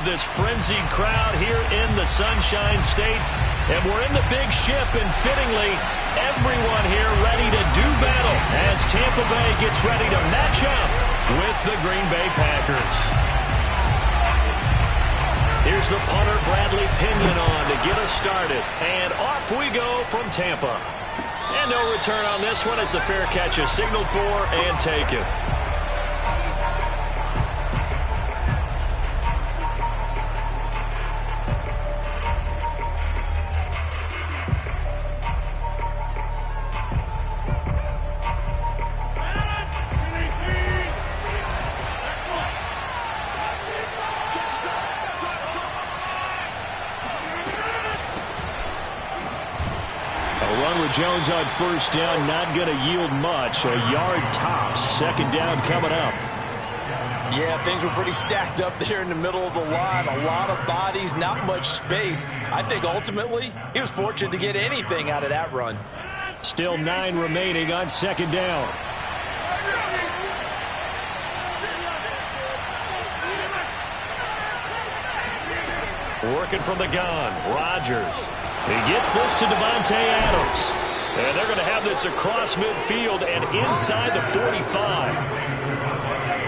of this frenzied crowd here in the Sunshine State. And we're in the big ship, and fittingly, everyone here ready to do battle as Tampa Bay gets ready to match up with the Green Bay Packers. Here's the punter, Bradley Pinion, on to get us started. And off we go from Tampa. And no return on this one as the fair catch is signaled for and taken. Jones on first down, not going to yield much. A yard tops. Second down coming up. Yeah, things were pretty stacked up there in the middle of the line. A lot of bodies, not much space. I think ultimately he was fortunate to get anything out of that run. Still 9 remaining on second down. Working from the gun, Rodgers. He gets this to Devontae Adams. And they're going to have this across midfield and inside the 45.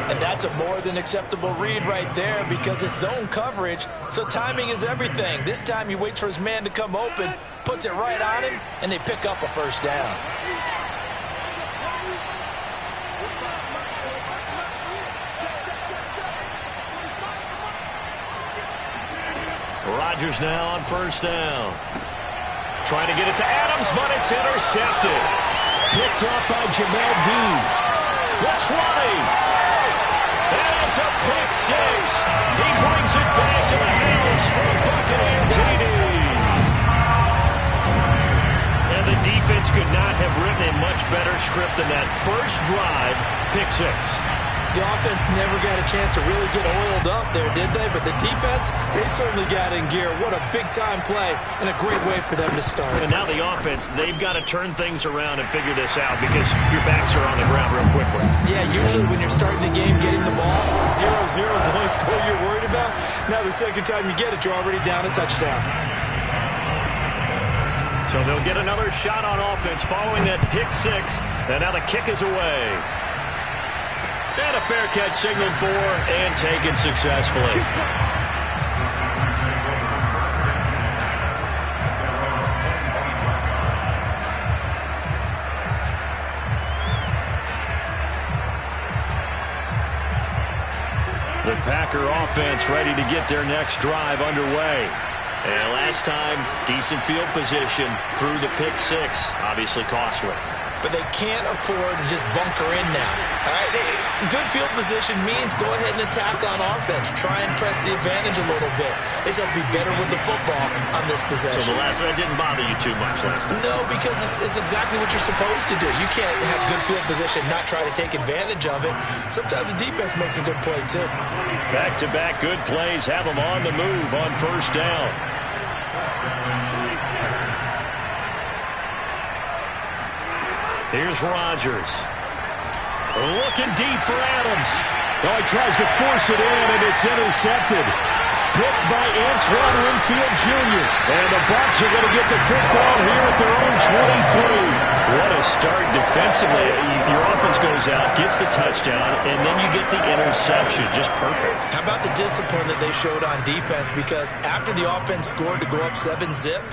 And that's a more than acceptable read right there because it's zone coverage, so timing is everything. This time he waits for his man to come open, puts it right on him, and they pick up a first down. Rodgers now on first down. Trying to get it to Adams, but it's intercepted. Picked up by Jamel Dean. What's running? And it's a pick 6. He brings it back to the house for a Buccaneer TD. And the defense could not have written a much better script than that first drive, pick 6. The offense never got a chance to really get oiled up there, did they? But the defense, they certainly got in gear. What a big-time play and a great way for them to start. And now the offense, they've got to turn things around and figure this out because your backs are on the ground real quickly. Yeah, usually when you're starting the game, getting the ball, 0-0 is the only score you're worried about. Now the second time you get it, you're already down a touchdown. So they'll get another shot on offense following that pick 6. And now the kick is away. And a fair catch signaled for and taken successfully. The Packer offense ready to get their next drive underway. And last time, decent field position through the pick 6. Obviously costly. But they can't afford to just bunker in now. All right, good field position means go ahead and attack on offense. Try and press the advantage a little bit. They just have to be better with the football on this possession. So the last one didn't bother you too much last time? No, because it's exactly what you're supposed to do. You can't have good field position, not try to take advantage of it. Sometimes the defense makes a good play, too. Back-to-back good plays have them on the move on first down. Here's Rodgers. Looking deep for Adams. Oh, he tries to force it in, and it's intercepted. Picked by Antoine Winfield Jr. And the Bucs are going to get the football here at their own 23. What a start defensively. Your offense goes out, gets the touchdown, and then you get the interception. Just perfect. How about the discipline that they showed on defense? Because after the offense scored to go up 7-zip,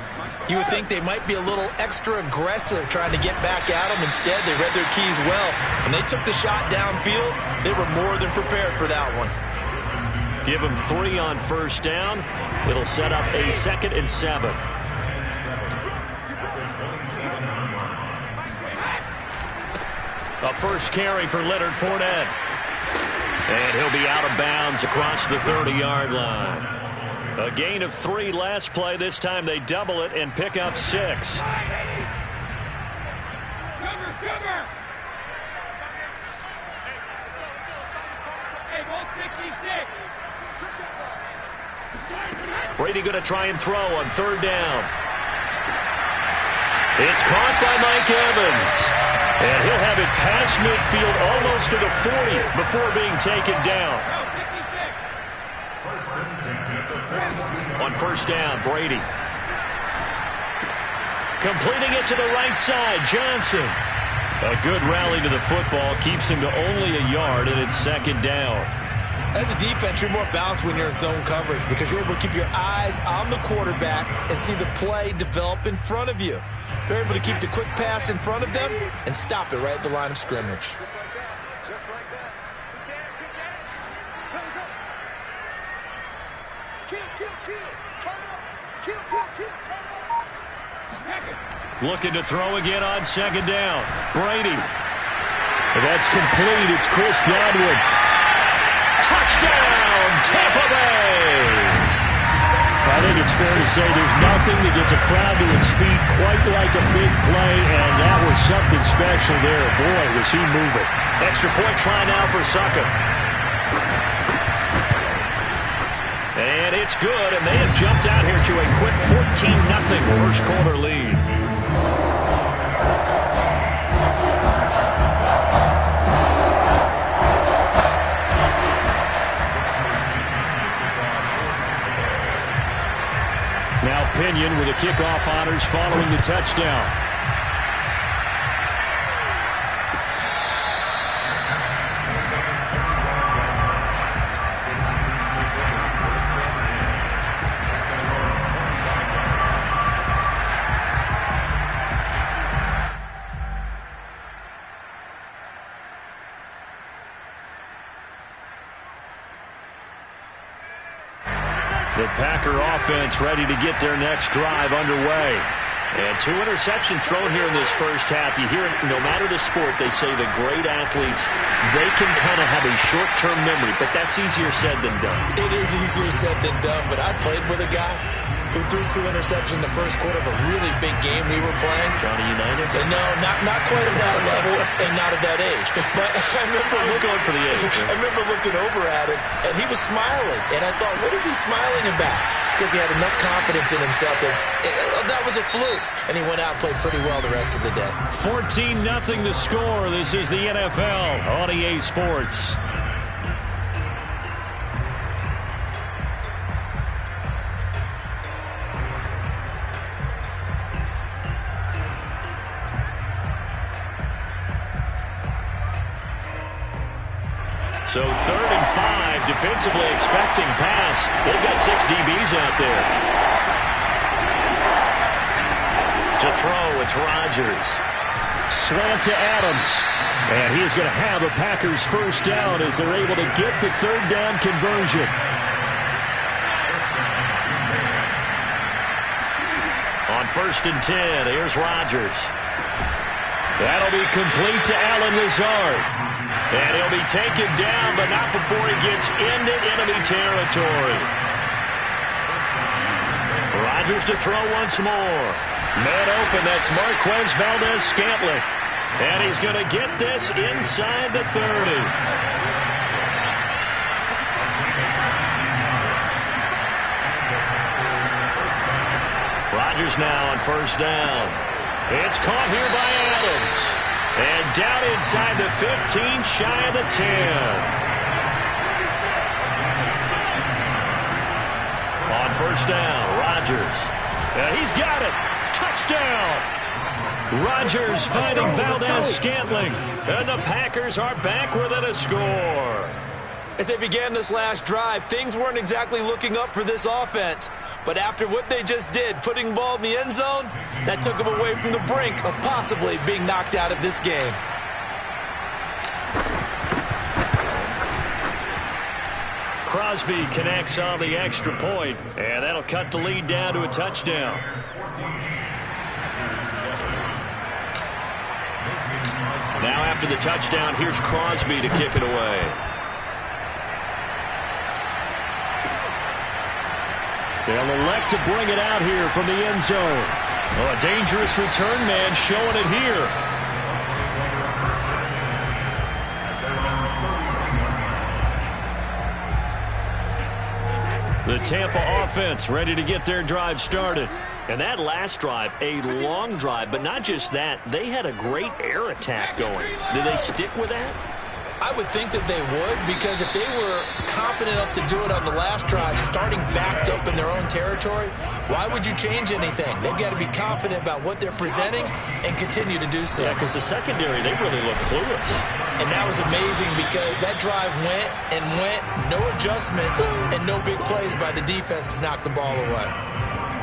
you would think they might be a little extra aggressive trying to get back at them. Instead, they read their keys well. When they took the shot downfield, they were more than prepared for that one. Give them 3 on first down. It'll set up a 2nd and 7. A first carry for Leonard Fournette. And he'll be out of bounds across the 30-yard line. A gain of 3 last play. This time they double it and pick up 6. Cover! Hey, 166. Brady going to try and throw on third down. It's caught by Mike Evans. And he'll have it past midfield almost to the 40 before being taken down. On first down, Brady. Completing it to the right side, Johnson. A good rally to the football keeps him to only a yard, and it's second down. As a defense, you're more balanced when you're in zone coverage because you're able to keep your eyes on the quarterback and see the play develop in front of you. They're able to keep the quick pass in front of them and stop it right at the line of scrimmage. Just like that. Just like that. Kill. Turn up. Kill. Turn up. Looking to throw again on second down. Brady. That's complete. It's Chris Godwin. Touchdown, Tampa Bay! I think it's fair to say there's nothing that gets a crowd to its feet quite like a big play, and that was something special there. Boy, was he moving. Extra point try now for Suckup. And it's good, and they have jumped out here to a quick 14-0 first quarter lead. Now Pinion with the kickoff honors following the touchdown. The Packer offense ready to get their next drive underway. And 2 interceptions thrown here in this first half. You hear it, no matter the sport, they say the great athletes, they can kind of have a short-term memory, but that's easier said than done. It is easier said than done, but I played with a guy who threw 2 interceptions in the first quarter of a really big game we were playing. Johnny Unitas? No, not quite at that level and not at that age. But I remember looking over at him, and he was smiling. And I thought, what is he smiling about? It's because he had enough confidence in himself that was a fluke. And he went out and played pretty well the rest of the day. 14-0 the score. This is the NFL on EA Sports. So 3rd and 5, defensively expecting pass. They've got 6 DBs out there. To throw, it's Rodgers. Slant to Adams. And he is going to have a Packers first down as they're able to get the 3rd down conversion. On 1st and 10, here's Rodgers. That'll be complete to Allen Lazard. And he'll be taken down, but not before he gets into enemy territory. Rodgers to throw once more. Man open, that's Marquez Valdez-Scantling. And he's going to get this inside the 30. Rodgers now on first down. It's caught here by Adams. And down inside the 15, shy of the 10. On first down, Rodgers. And he's got it. Touchdown. Rodgers finding Valdez-Scantling. And the Packers are back within a score. As they began this last drive, things weren't exactly looking up for this offense. But after what they just did, putting the ball in the end zone, that took them away from the brink of possibly being knocked out of this game. Crosby connects on the extra point, and that'll cut the lead down to a touchdown. Now after the touchdown, here's Crosby to kick it away. They'll elect to bring it out here from the end zone. Oh, a dangerous return man showing it here. The Tampa offense ready to get their drive started. And that last drive, a long drive, but not just that. They had a great air attack going. Did they stick with that? I would think that they would, because if they were confident enough to do it on the last drive, starting backed up in their own territory, why would you change anything? They've got to be confident about what they're presenting and continue to do so. Yeah, because the secondary, they really look clueless. And that was amazing because that drive went and went, no adjustments, and no big plays by the defense to knock the ball away.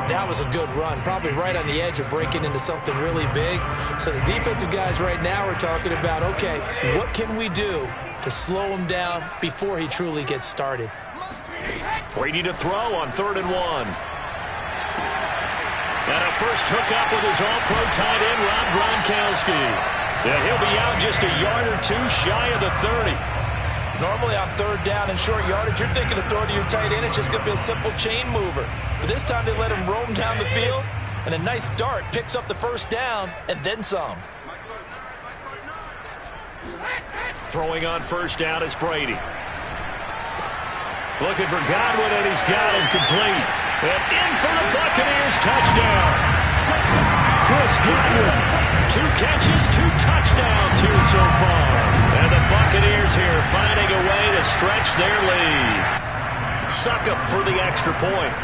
That was a good run, probably right on the edge of breaking into something really big. So the defensive guys right now are talking about, okay, what can we do to slow him down before he truly gets started? Brady to throw on 3rd and 1. And a first hookup with his all-pro tight end, Rob Gronkowski. And he'll be out just a yard or two shy of the 30. Normally on 3rd down and short yardage, you're thinking to throw to your tight end. It's just going to be a simple chain mover. But this time they let him roam down the field, and a nice dart picks up the first down and then some. Throwing on 1st down is Brady. Looking for Godwin, and he's got him complete. And in for the Buccaneers touchdown. Chris Godwin, 2 catches, 2 touchdowns here so far. And the Buccaneers here finding a way to stretch their lead. Suck up for the extra point.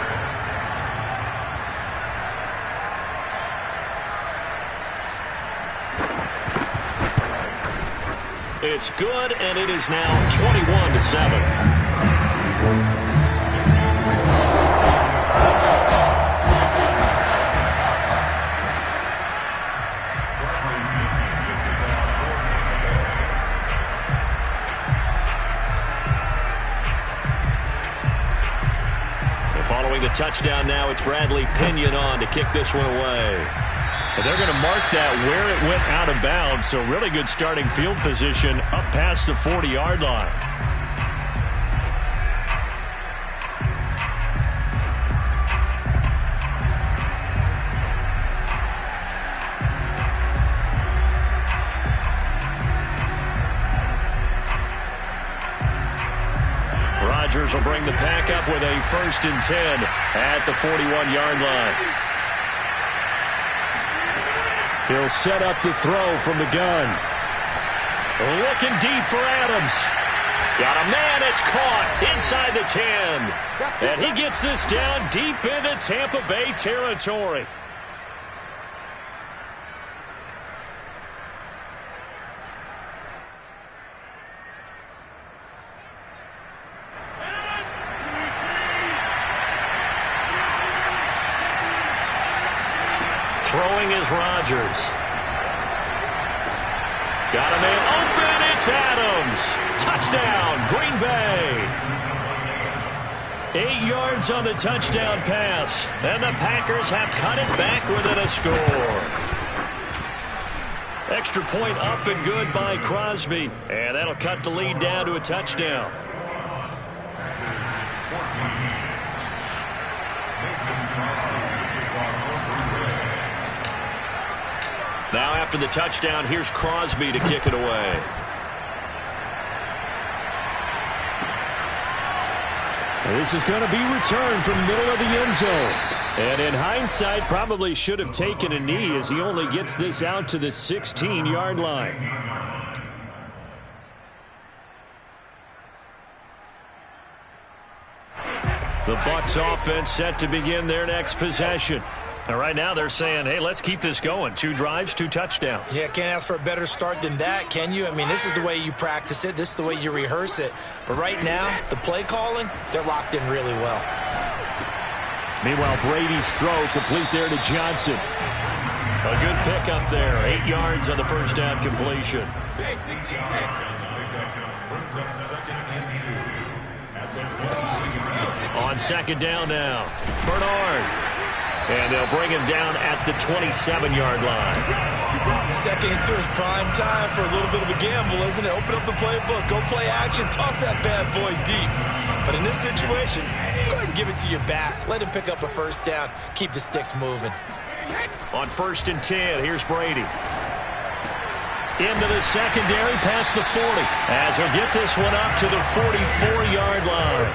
It's good, and it is now 21-7. Following the touchdown now, it's Bradley Pinion on to kick this one away. And they're going to mark that where it went out of bounds, so really good starting field position up past the 40-yard line. Rodgers will bring the Pack up with a 1st and 10 at the 41-yard line. He'll set up to throw from the gun. Looking deep for Adams. Got a man, it's caught inside the 10. And he gets this down deep into Tampa Bay territory. Throwing is Rodgers. Got a man open. It's Adams. Touchdown, Green Bay. 8 yards on the touchdown pass. And the Packers have cut it back within a score. Extra point up and good by Crosby. And that'll cut the lead down to a touchdown. Now after the touchdown, here's Crosby to kick it away. This is going to be returned from the middle of the end zone. And in hindsight, probably should have taken a knee as he only gets this out to the 16-yard line. The Bucs offense set to begin their next possession. And right now they're saying, hey, let's keep this going. 2 drives, 2 touchdowns. Yeah, can't ask for a better start than that, can you? I mean, this is the way you practice it. This is the way you rehearse it. But right now, the play calling, they're locked in really well. Meanwhile, Brady's throw complete there to Johnson. A good pickup there. 8 yards on the first down completion. On 2nd down now, Bernard. And they'll bring him down at the 27-yard line. 2nd and 2 is prime time for a little bit of a gamble, isn't it? Open up the playbook, go play action, toss that bad boy deep. But in this situation, go ahead and give it to your back. Let him pick up a first down. Keep the sticks moving. On 1st and 10, here's Brady. Into the secondary, past the 40. As he'll get this one up to the 44-yard line.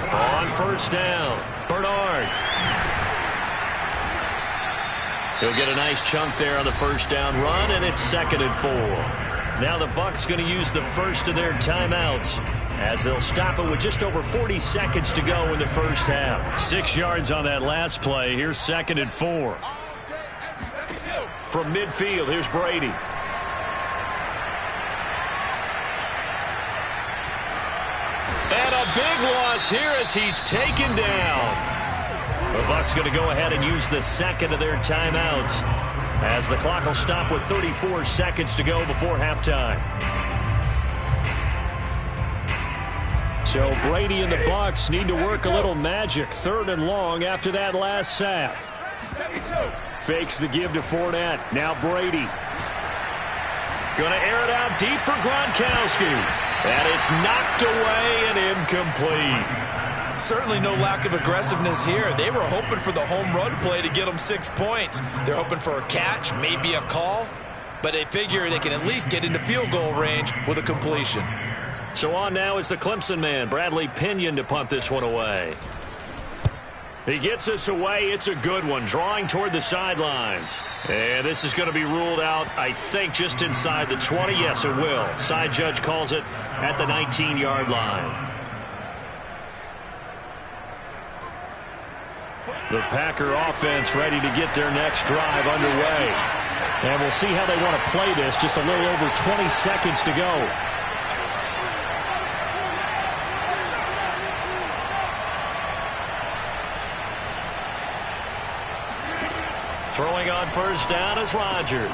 On 1st down, Bernard. He'll get a nice chunk there on the first down run, and it's 2nd and 4. Now the Bucs going to use the first of their timeouts as they'll stop it with just over 40 seconds to go in the first half. 6 yards on that last play. Here's 2nd and 4. From midfield, here's Brady. And a big loss here as he's taken down. The Bucs going to go ahead and use the second of their timeouts as the clock will stop with 34 seconds to go before halftime. So Brady and the Bucs need to work a little magic. 3rd and long after that last sack. Fakes the give to Fournette. Now Brady. Going to air it out deep for Gronkowski. And it's knocked away and incomplete. Certainly no lack of aggressiveness here. They were hoping for the home run play to get them 6 points. They're hoping for a catch, maybe a call, but they figure they can at least get into field goal range with a completion. So on now is the Clemson man, Bradley Pinion, to punt this one away. He gets us away. It's a good one, drawing toward the sidelines. And this is going to be ruled out, I think, just inside the 20. Yes, it will. Side judge calls it at the 19-yard line. The Packer offense ready to get their next drive underway. And we'll see how they want to play this. Just a little over 20 seconds to go. Throwing on first down is Rodgers.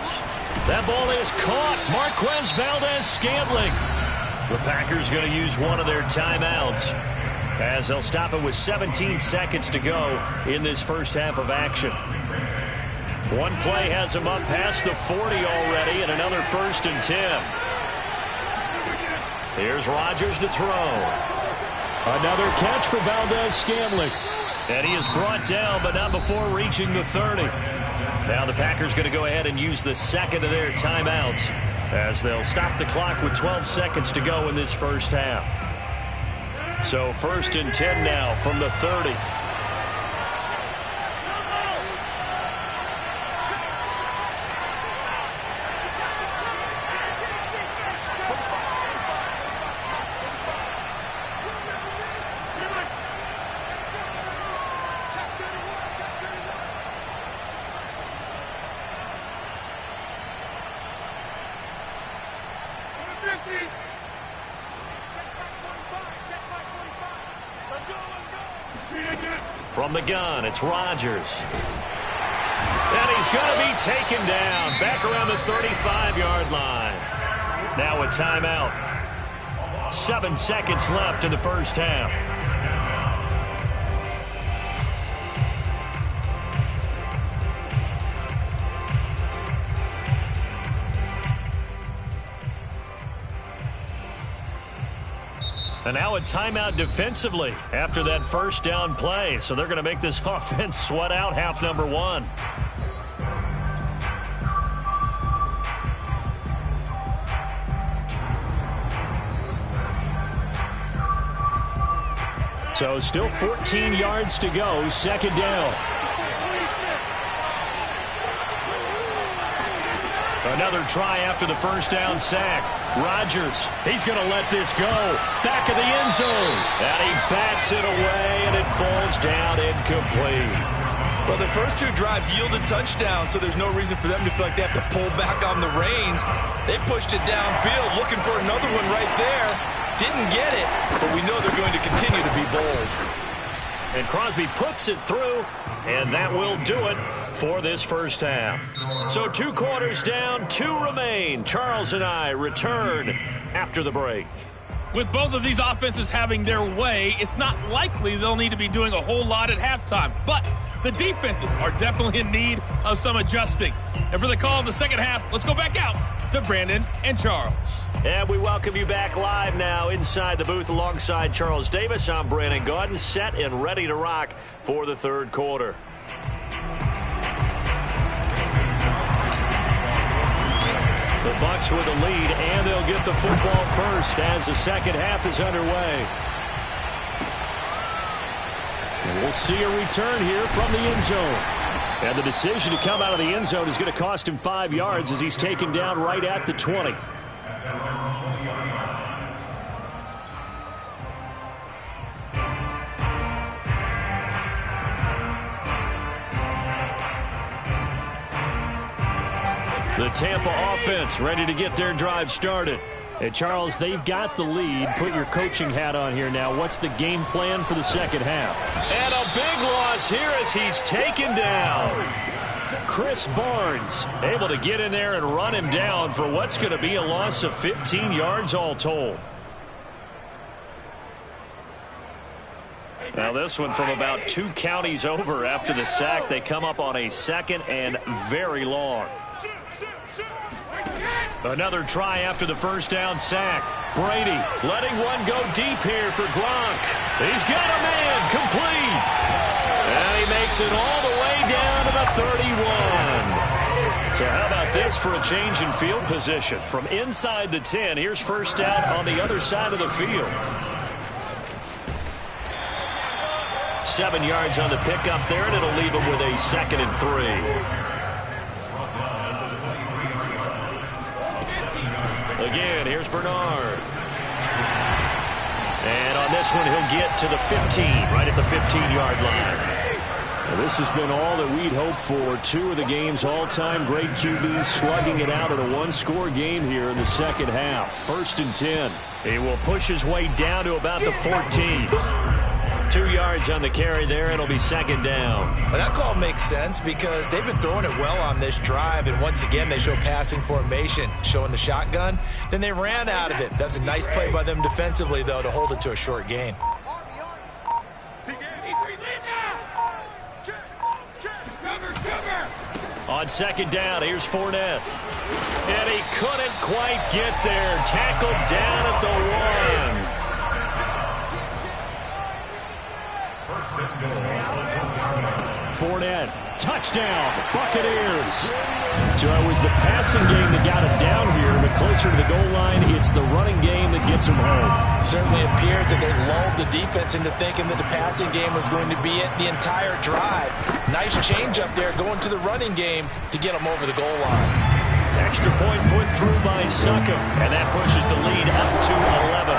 That ball is caught. Marquez Valdes-Scantling. The Packers going to use one of their timeouts as they'll stop it with 17 seconds to go in this first half of action. One play has them up past the 40 already, and another 1st and 10. Here's Rodgers to throw. Another catch for Valdes-Scantling. And he is brought down, but not before reaching the 30. Now the Packers going to go ahead and use the second of their timeouts as they'll stop the clock with 12 seconds to go in this first half. So 1st and 10 now from the 30. From the gun, it's Rodgers. And he's going to be taken down back around the 35-yard line. Now a timeout. 7 seconds left in the first half. And now a timeout defensively after that first down play. So they're going to make this offense sweat out half number 1. So still 14 yards to go, 2nd down. Another try after the first down sack. Rodgers, he's going to let this go. Back of the end zone. And he bats it away, and it falls down incomplete. Well, the first 2 drives yielded touchdowns, so there's no reason for them to feel like they have to pull back on the reins. They pushed it downfield, looking for another one right there. Didn't get it, but we know they're going to continue to be bold. And Crosby puts it through, and that will do it for this first half. So 2 quarters down, 2 remain. Charles and I return after the break. With both of these offenses having their way, it's not likely they'll need to be doing a whole lot at halftime. But the defenses are definitely in need of some adjusting. And for the call of the second half, let's go back out to Brandon and Charles. And we welcome you back live now inside the booth alongside Charles Davis. I'm Brandon Gaudin, set and ready to rock for the 3rd quarter. The Bucs with the lead, and they'll get the football first as the second half is underway. And we'll see a return here from the end zone. And the decision to come out of the end zone is going to cost him 5 yards as he's taken down right at the 20. The Tampa offense ready to get their drive started. And Charles, they've got the lead. Put your coaching hat on here now. What's the game plan for the second half? And a big loss here as he's taken down. Chris Barnes able to get in there and run him down for what's going to be a loss of 15 yards all told. Now this one from about 2 counties over after the sack. They come up on a 2nd and very long. Another try after the first down sack. Brady letting one go deep here for Gronk. He's got a man complete. And he makes it all the way down to the 31. So how about this for a change in field position? From inside the 10, here's first down on the other side of the field. 7 yards on the pickup there, and it'll leave him with a 2nd and 3. Again, here's Bernard. And on this one, he'll get to the 15, right at the 15-yard line. Well, this has been all that we'd hoped for. 2 of the game's all-time great QBs slugging it out in a one-score game here in the second half. 1st and 10. He will push his way down to about the 14. 2 yards on the carry there. It'll be 2nd down. Well, that call makes sense because they've been throwing it well on this drive, and once again they show passing formation, showing the shotgun. Then they ran out of it. That's a nice play by them defensively, though, to hold it to a short gain. On 2nd down, here's Fournette. And he couldn't quite get there. Tackled down at the 1. Fournette, touchdown, Buccaneers. So it was the passing game that got him down here, but closer to the goal line, it's the running game that gets him home. Certainly appears that they lulled the defense into thinking that the passing game was going to be it the entire drive. Nice change up there going to the running game to get him over the goal line. Extra point put through by Succop, and that pushes the lead up to 11.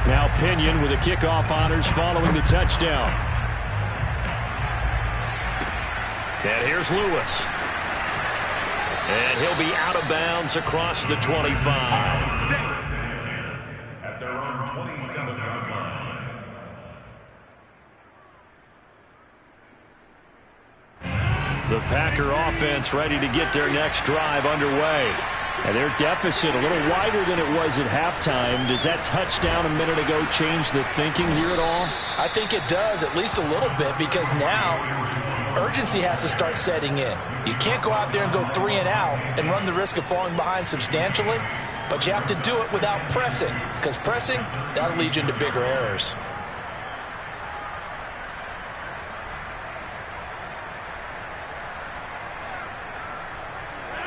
Now Pinion with the kickoff honors following the touchdown. And here's Lewis. And he'll be out of bounds across the 25. At their own 27-yard line. The Packer offense ready to get their next drive underway. And their deficit a little wider than it was at halftime. Does that touchdown a minute ago change the thinking here at all? I think it does, at least a little bit, because now urgency has to start setting in. You can't go out there and go 3 and out and run the risk of falling behind substantially, but you have to do it without pressing, because pressing, that'll lead you into bigger errors.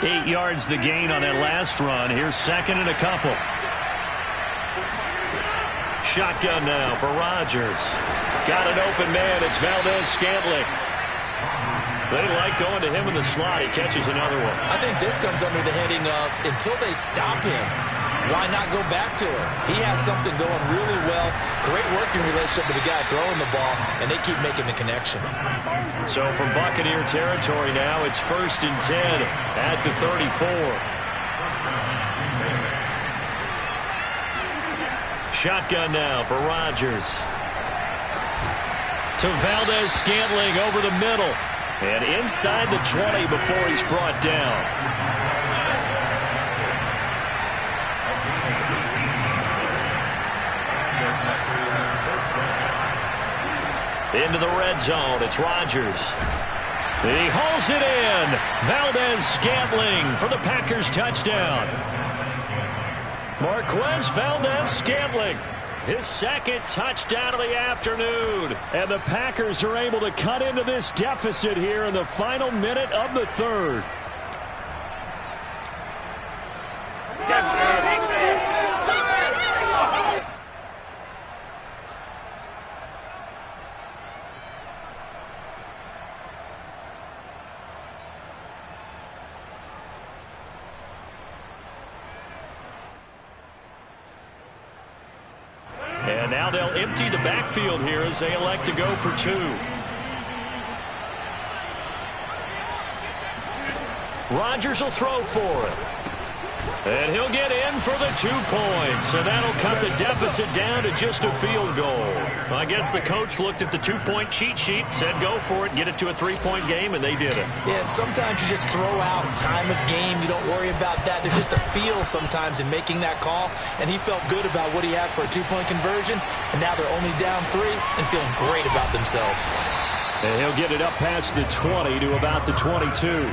Eight yards the gain on that last run. Here's 2nd and a couple. Shotgun now for Rodgers. Got an open man. It's Valdez-Scantling. They like going to him in the slot. He catches another one. I think this comes under the heading of until they stop him, why not go back to him? He has something going really well. Great working relationship with the guy throwing the ball, and they keep making the connection. So from Buccaneer territory now, it's 1st and 10 at the 34. Shotgun now for Rodgers. To Valdez-Scantling over the middle. And inside the 20 before he's brought down. Into the red zone, it's Rodgers. He hauls it in. Valdez-Scantling for the Packers touchdown. Marquez Valdez-Scantling, his 2nd touchdown of the afternoon. And the Packers are able to cut into this deficit here in the final minute of the 3rd. now they'll empty the backfield here as they elect to go for 2. Rodgers will throw for it. And he'll get in for the 2 points. And that'll cut the deficit down to just a field goal. I guess the coach looked at the 2-point cheat sheet, said go for it, get it to a 3-point game, and they did it. Yeah, and sometimes you just throw out time of game. You don't worry about that. There's just a feel sometimes in making that call. And he felt good about what he had for a 2-point conversion. And now they're only down 3 and feeling great about themselves. And he'll get it up past the 20 to about the 22.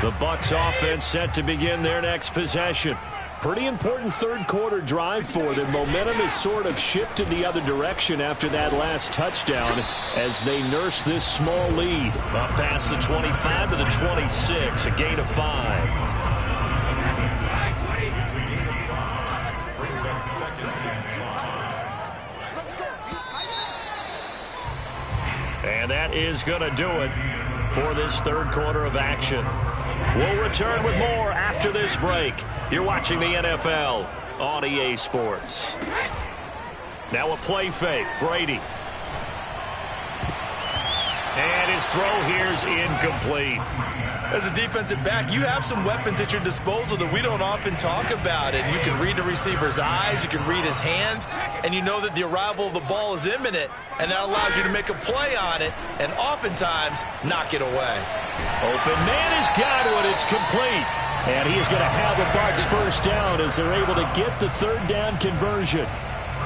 The Bucs offense set to begin their next possession. Pretty important third-quarter drive for them. Momentum has sort of shifted the other direction after that last touchdown as they nurse this small lead. Up past the 25 to the 26, a gain of 5. And that is going to do it for this third quarter of action. We'll return with more after this break. You're watching the NFL on EA Sports. Now a play fake. Brady. And his throw here's incomplete. As a defensive back, you have some weapons at your disposal that we don't often talk about. And you can read the receiver's eyes, you can read his hands, and you know that the arrival of the ball is imminent, and that allows you to make a play on it and oftentimes knock it away. Open man has got one. It's complete. And he is going to have the Bucs first down as they're able to get the third down conversion.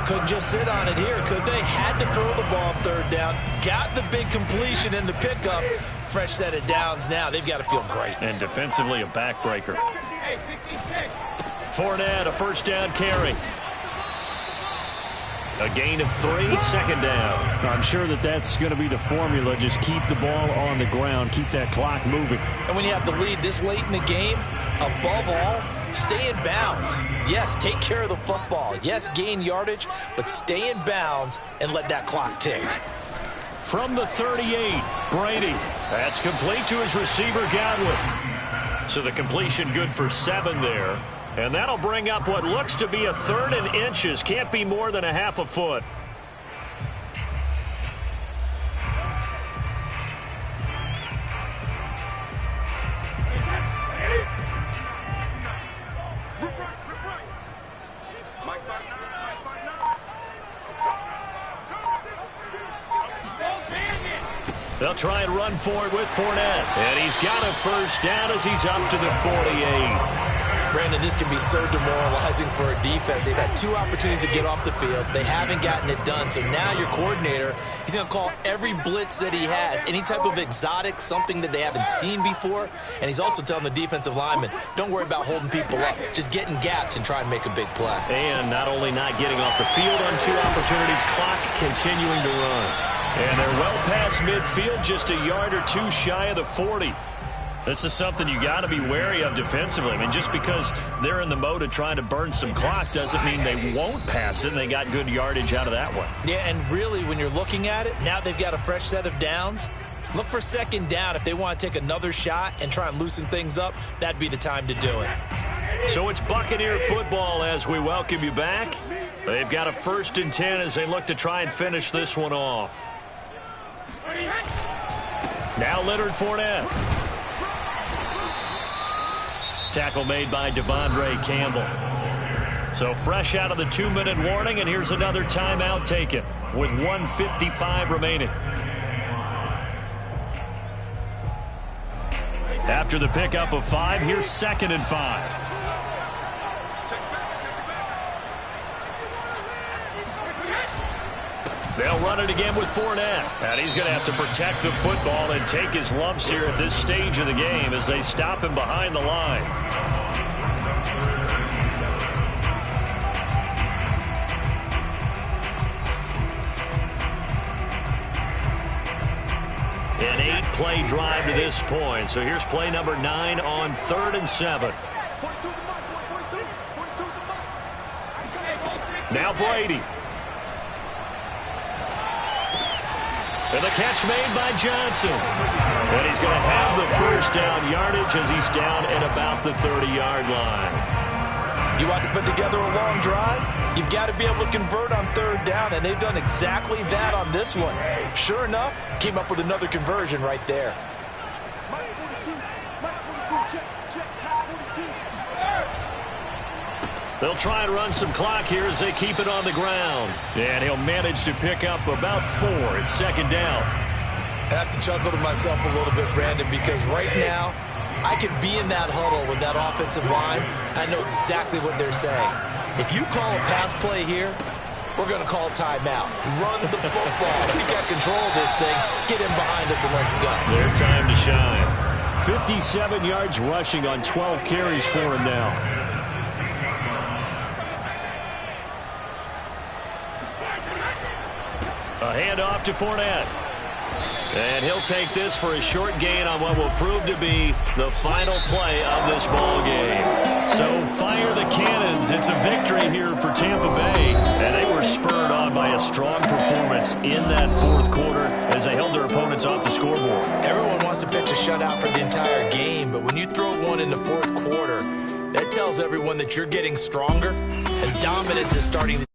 Couldn't just sit on it here, could they? Had to throw the ball on third down. Got the big completion in the pickup. Fresh set of downs now. They've got to feel great. And defensively, a backbreaker. Fournette, a first down carry. A gain of 3, second down. I'm sure that that's going to be the formula. Just keep the ball on the ground. Keep that clock moving. And when you have the lead this late in the game, above all, stay in bounds. Yes, take care of the football. Yes, gain yardage, but stay in bounds and let that clock tick. From the 38, Brady. That's complete to his receiver, Godwin. So the completion good for 7 there. And that'll bring up what looks to be a 3rd and inches. Can't be more than a half a foot. They'll try and run for it with Fournette. And he's got a first down as he's up to the 48. Brandon, this can be so demoralizing for a defense. They've had 2 opportunities to get off the field. They haven't gotten it done. So now your coordinator, he's going to call every blitz that he has, any type of exotic, something that they haven't seen before. And he's also telling the defensive lineman, don't worry about holding people up. Just get in gaps and try and make a big play. And not only not getting off the field on 2 opportunities, clock continuing to run. And they're well past midfield, just a yard or 2 shy of the 40. This is something you got to be wary of defensively. I mean, just because they're in the mode of trying to burn some clock doesn't mean they won't pass it, and they got good yardage out of that one. Yeah, and really, when you're looking at it, now they've got a fresh set of downs. Look for second down. If they want to take another shot and try and loosen things up, that'd be the time to do it. So it's Buccaneer football as we welcome you back. They've got a 1st and 10 as they look to try and finish this one off. Now Leonard Fournette. Tackle made by Devondre Campbell. So fresh out of the 2-minute warning, and here's another timeout taken with 1:55 remaining. After the pickup of 5, here's 2nd and 5. They'll run it again with Fournette. And he's going to have to protect the football and take his lumps here at this stage of the game as they stop him behind the line. An 8-play drive to this point. So here's play number 9 on 3rd and 7. Now Brady. And the catch made by Johnson. And he's going to have the first down yardage as he's down at about the 30-yard line. You want to put together a long drive? You've got to be able to convert on third down, and they've done exactly that on this one. Sure enough, came up with another conversion right there. They'll try and run some clock here as they keep it on the ground. And he'll manage to pick up about 4 at second down. I have to chuckle to myself a little bit, Brandon, because right now, I could be in that huddle with that offensive line. I know exactly what they're saying. If you call a pass play here, we're going to call timeout. Run the football. We got control of this thing. Get in behind us and let's go. Their time to shine. 57 yards rushing on 12 carries for him now. A handoff to Fournette. And he'll take this for a short gain on what will prove to be the final play of this ball game. So fire the cannons. It's a victory here for Tampa Bay. And they were spurred on by a strong performance in that fourth quarter as they held their opponents off the scoreboard. Everyone wants to pitch a shutout for the entire game, but when you throw one in the fourth quarter, that tells everyone that you're getting stronger and dominance is starting to